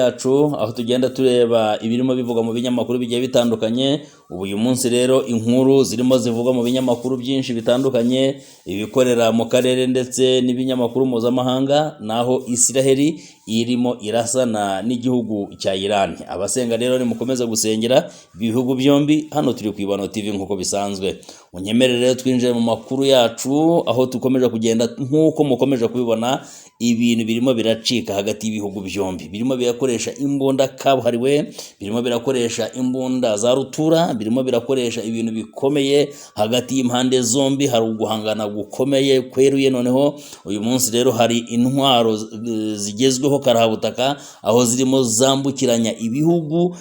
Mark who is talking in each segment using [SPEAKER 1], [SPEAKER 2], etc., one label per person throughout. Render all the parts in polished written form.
[SPEAKER 1] yacu aho tugenda tureba ibirimo bivugwa mu binyamakuru bigiye bitandukanye. Ubu uyu munsi rero inkuru zirimo zivugwa mu binyamakuru byinshi bitandukanye, ibikorera mu karere ndetse n'ibinyamakuru mpuzamahanga, naho Isiraheli irimo irasana n'igihugu cya Iran. Abasenga rero nimukomeza gusengera ibihugu byombi. Hano turi ku Ibano TV nk'uko bisanzwe. Unyemerere rero twinjire mu makuru yacu aho tukomeje kugenda nk'uko mukomeje kubibona, ibintu birimo biracika hagati y'ibihugu byombi. Birimo birakoresha imbunda kabuhariwe, birimo birakoresha imbunda za rutura, birimo birakoresha ibintu bikomeye hagati y'impande zombi. Hari uguhangana gukomeye kweruye. Noneho uyu munsi rero hari intwaro zigezweho karahabutaka aho zirimo zambukiranya ibihugu.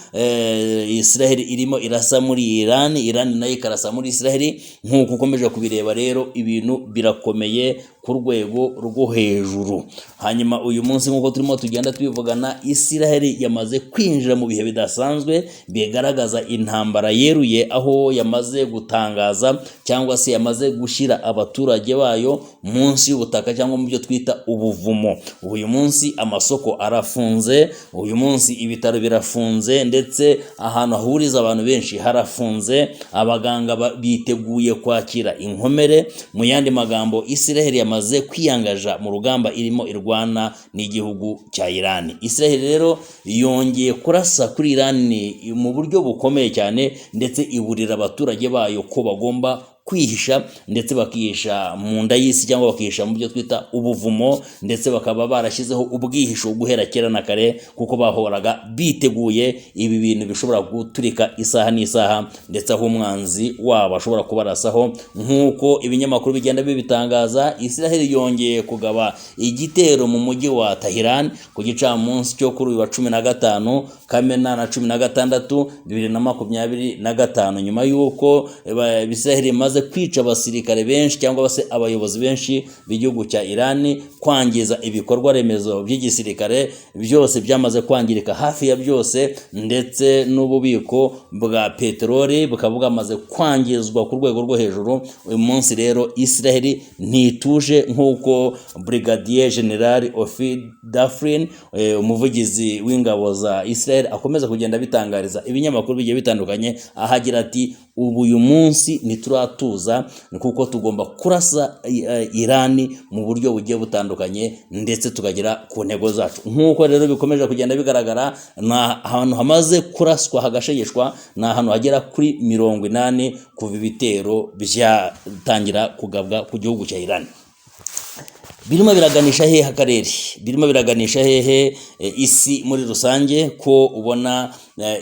[SPEAKER 1] Israel irimo irasa muri Iran, Iran nayo ikarasa muri Israel. Nk'uko ukomeje kubireba rero ibintu birakomeye ku rwego rwo hejuru. Hanyuma uyu munsi nk'uko turimo tugenda tubivugana, Isiraheli yamaze kwinjira mu bihe bidasanzwe bigaragaza intambara yeruye, aho yamaze gutangaza cyangwa se yamaze gushyira abaturage bayo munsi y'ubutaka cyangwa mu byo twita ubuvumo. Uyu munsi amasoko arafunze, uyu munsi ibitaro birafunze, ndetse ahantu hahuriza abantu benshi harafunze. Abaganga biteguye kwakira inkomere. Mu yandi magambo, Isiraheli yamaze kwiyangaja mu rugamba irimo irwana n'igihugu cya Iran. Israel rero yongeye kurasa kuri Iran mu buryo bukomeye cyane, ndetse iburira abaturage bayo ko bagomba kwihisha, ndetse bakihisha mu nda y'isi cyangwa bakihisha mu byo twita ubuvumo, ndetse bakaba barashyizeho ubwihisho guhera kera na kare, kuko bahoraga biteguye ibi bintu bishobora guturika isaha n'isaha, ndetse aho umwanzi wabo ashobora kubarasaho. Nk'uko ibinyamakuru bigenda bibitangaza, Israel yongeye kugaba igitero mu mujyi wa Tehran ku gicamunsi cyo kuri uyu wa 15 Kamena na 16 2025, nyuma y'uko Israel imaze kwica abasirikare benshi cyangwa se abayobozi benshi b'igihugu cya Iran, kwangiza ibikorwa remezo by'igisirikare byose byamaze kwangirika hafi ya byose, ndetse n'ububiko bwa peteroli bukaba bwamaze kwangizwa ku rwego rwo hejuru. Uyu munsi rero Israel ntituje, nk'uko Brigadier General Ofi Dafrin, umuvugizi w'ingabo za Israel, akomeza kugenda bitangariza ibinyamakuru bigiye bitandukanye, ahagira ati ubu uyu munsi ntituratuza, kuko tugomba kurasa Iran mu buryo bugiye butandukanye, ndetse tukagera ku ntego zacu. Nk'uko rero bikomeje kugenda bigaragara, na ahantu hamaze kuraswa hagashegeshwa ni ahantu hagera kuri 80 kuva ibitero byatangira kugabwa ku gihugu cya Iran. Birimo biraganisha hehe akarere, birimo biraganisha hehe isi muri rusange, ko ubona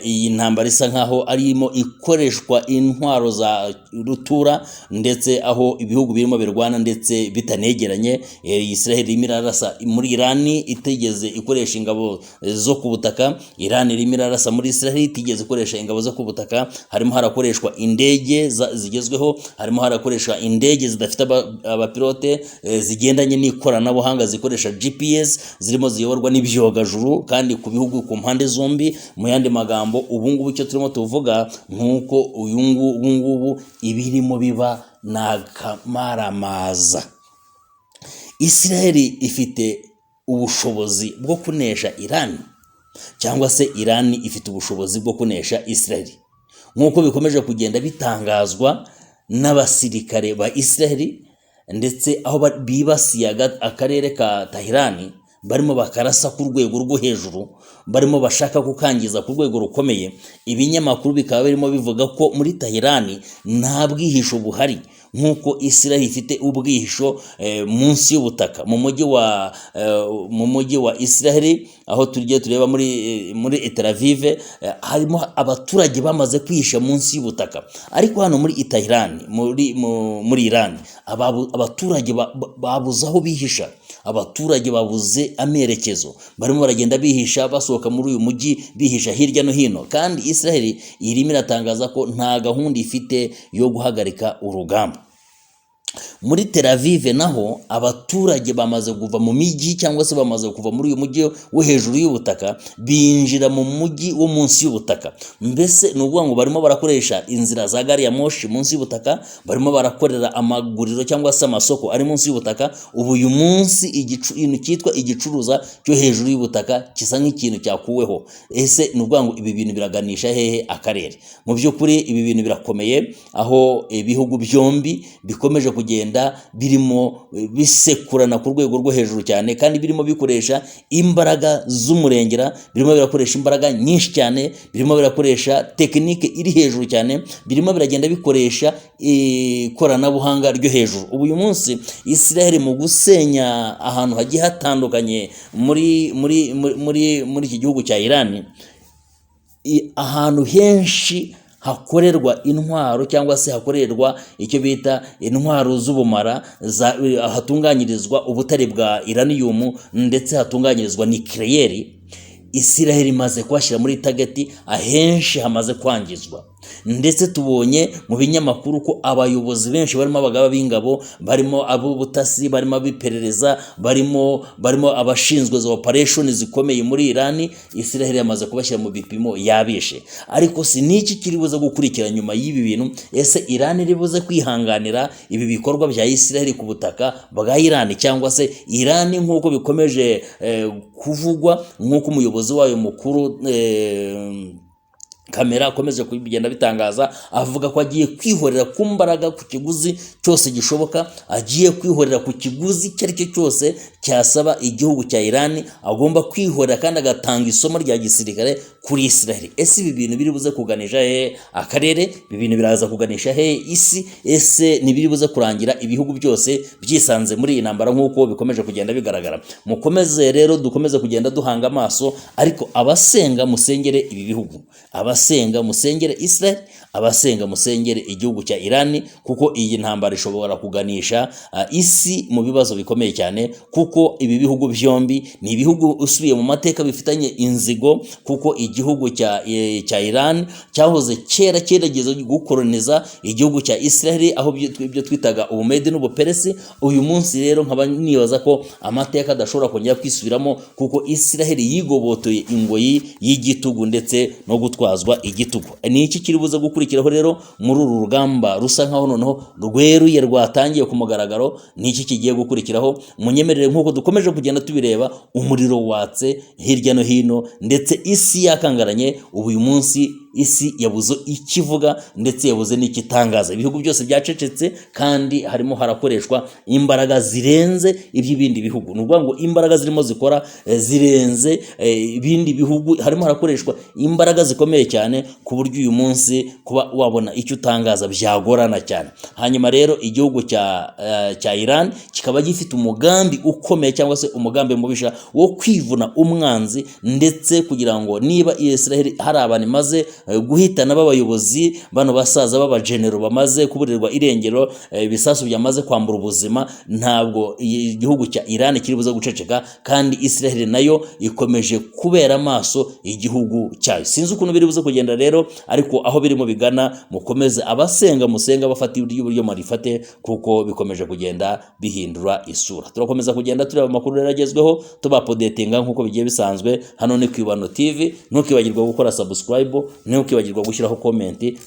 [SPEAKER 1] iyi ntambara isa nkaho arimo ikoreshwa intwaro za rutura, ndetse aho ibihugu birimo birwana ndetse bitanegeranye. Israel irimo irarasa muri Iran itegeze ikoresha ingabo zo ku butaka, Iran irimo irarasa muri Israel itigeze ikoresha ingabo zo ku butaka. Harimo harakoreshwa indege zigezweho, harimo harakoreshwa indege zidafite abapilote, zigendanye n'ikoranabuhanga, zikoresha GPS, zirimo ziyoborwa n'ibyogajuru, kandi ku bihugu ku mpande zombi. Mu yandi magambo, ubungubu icyo turimo tuvuga, nk'uko ubungubu ibirimo biba nakamaramaza. Israel ifite ubushobozi bwo kunesha Iran, cyangwa se Iran ifite ubushobozi bwo kunesha Israel, nk'uko bikomeje kugenda bitangazwa n'abasirikare ba Israel, ndetse aho bibasiye akarere ka Tehran barimo bakarasa ku rwego rwo hejuru, barimo bashaka kukangiza ku rwego rukomeye. Ibinyamakuru bikaba birimo bivuga ko muri Tehran nta bwihisho buhari, nk'uko Israel ifite ubwihisho munsi y'ubutaka mu mujyi wa Israel, aho tugiye tureba muri Tel Aviv, harimo abaturage bamaze kwihisha munsi y'ubutaka. Ariko hano muri Tehran muri Iran, abaturage babuze aho bihisha, abaturage babuze amerekezo, barimo baragenda bihisha, basohoka muri uyu mujyi bihisha hirya no hino. Kandi Israel irimo iratangaza ko nta gahunda ifite yo guhagarika urugamba. Muri Tel Aviv naho abaturage bamaze kuva mu mijyi cyangwa se bamaze kuva muri uyu mujyi wo hejuru y'ubutaka binjira mu mujyi wo munsi y'ubutaka. Mbese ni ukuvuga ngo barimo barakoresha inzira za gari ya moshi munsi y'ubutaka, barimo barakorera amaguriro cyangwa se amasoko ari munsi y'ubutaka. Ubu uyu munsi ikintu cyitwa igicuruza cyo hejuru y'ubutaka kisa nk'ikintu cyakuweho. Ese ni ukuvuga ngo ibi bintu biraganisha hehe akarere? Mu by'ukuri ibi bintu birakomeye, aho ibihugu byombi bikomeje kugenda birimo bisekurana ku rwego rwo hejuru cyane, kandi birimo bikoresha imbaraga z'umurengera, birimo birakoresha imbaraga nyinshi cyane, birimo birakoresha tekinike iri hejuru cyane, birimo biragenda bikoresha ikoranabuhanga ryo hejuru. Ubu uyu munsi Israel mu gusenya ahantu hagiye hatandukanye muri iki gihugu cya Iran, ahantu henshi hakorerwa intwaro cyangwa se hakorerwa icyo bita intwaro z'ubumara, hatunganyirizwa ubutare bwa uranium ndetse hatunganyirizwa nucleaire. Israel imaze kwashyira muri target, ahenshi hamaze kwangizwa. Ndetse tubonye mu binyamakuru ko abayobozi benshi barimo abagaba b'ingabo, barimo ab'ubutasi, barimo abiperereza, barimo abashinzwe za operation zikomeye muri Iran. Israel yamaze kubashyira mu bipimo yabishe. Ariko si niki kiribuze gukurikira nyuma y'ibi bintu? Ese Iran iribuze kwihanganira ibi bikorwa bya Israel ku butaka bwa Iran, cyangwa se Iran nk'uko bikomeje kuvugwa, nk'uko umuyobozi wayo mukuru Kamera akomeje kubigenda bitangaza, avuga ko agiye kwihorera ku mbaraga ku kiguzi cyose gishoboka, agiye kwihorera ku kiguzi icyo ari cyo cyose cyasaba igihugu cya Iran, agomba kwihorera kandi agatanga isomo rya gisirikare kuri Israel. Ese ibi bintu biri buze kuganisha he akarere? Ibi bintu biraza kuganisha he isi? Ese nibiri buze kurangira ibihugu byose byisanze muri iyi ntambara nk'uko bikomeje kugenda bigaragara? Mukomeze rero dukomeze kugenda duhanga amaso, ariko abasenga musengere ibi bihugu, abasenga musengere Israel, abasenga musengere igihugu cya Iran, kuko iyi ntambara ishobora kuganisha isi mu bibazo bikomeye cyane, kuko ibi bihugu byombi ni ibihugu usubiye mu mateka bifitanye inzigo, kuko igihugu cya Iran cyahoze kera cyerageze gukoloniza igihugu cya Israel, aho ibyo twitaga ubumedi n'ubuperesi. Uyu munsi rero nkaba nibaza ko amateka adashobora kongera kwisubiramo, kuko Israel yigobotoye ingoyi y'igitugu ndetse no gutwazwa igitugu. Ni iki kiri buze gukurikiraho rero muri uru rugamba rusa nkaho noneho rweruye rwatangiye ku mugaragaro? Ni iki kigiye gukurikiraho? Munyemerere nk'uko dukomeje kugenda tubireba, umuriro watse hirya no hino, ndetse isi yakangaranye. Ubu uyu munsi isi yabuze ikivuga ndetse yabuze n'ikitangaza. Ibihugu byose byacecetse, kandi harimo harakoreshwa imbaraga zirenze iby'ibindi bihugu. Ni ukuvuga ngo imbaraga zirimo zikora zirenze ibindi bihugu, harimo harakoreshwa imbaraga zikomeye cyane, ku buryo uyu munsi kuba wabona icyo utangaza byagorana cyane. Hanyuma rero igihugu cya Iran kikaba gifite umugambi ukomeye, cyangwa se umugambi mubisha wo kwivuna umwanzi, ndetse kugira ngo niba Israel hari abantu imaze guhitana b'abayobozi, bano basaza b'abagenero bamaze kuburirwa irengero, ibisasu byamaze kwambura ubuzima, ntabwo igihugu cya Iran kiri buze guceceka, kandi Israel nayo ikomeje kubera amaso igihugu cyayo. Sinzi ukuntu biri buze kugenda rero, ariko aho birimo bigana, mukomeze abasenga musenga, bafata uburyo marifate, kuko bikomeje kugenda bihindura isura. Turakomeza kugenda tureba amakuru yaragezweho, tubapodetinga nk'uko bigiye bisanzwe. Hano ni Kwibano TV, ntukibagirwa gukora subscribe, ntukibagirwa gushyiraho comment.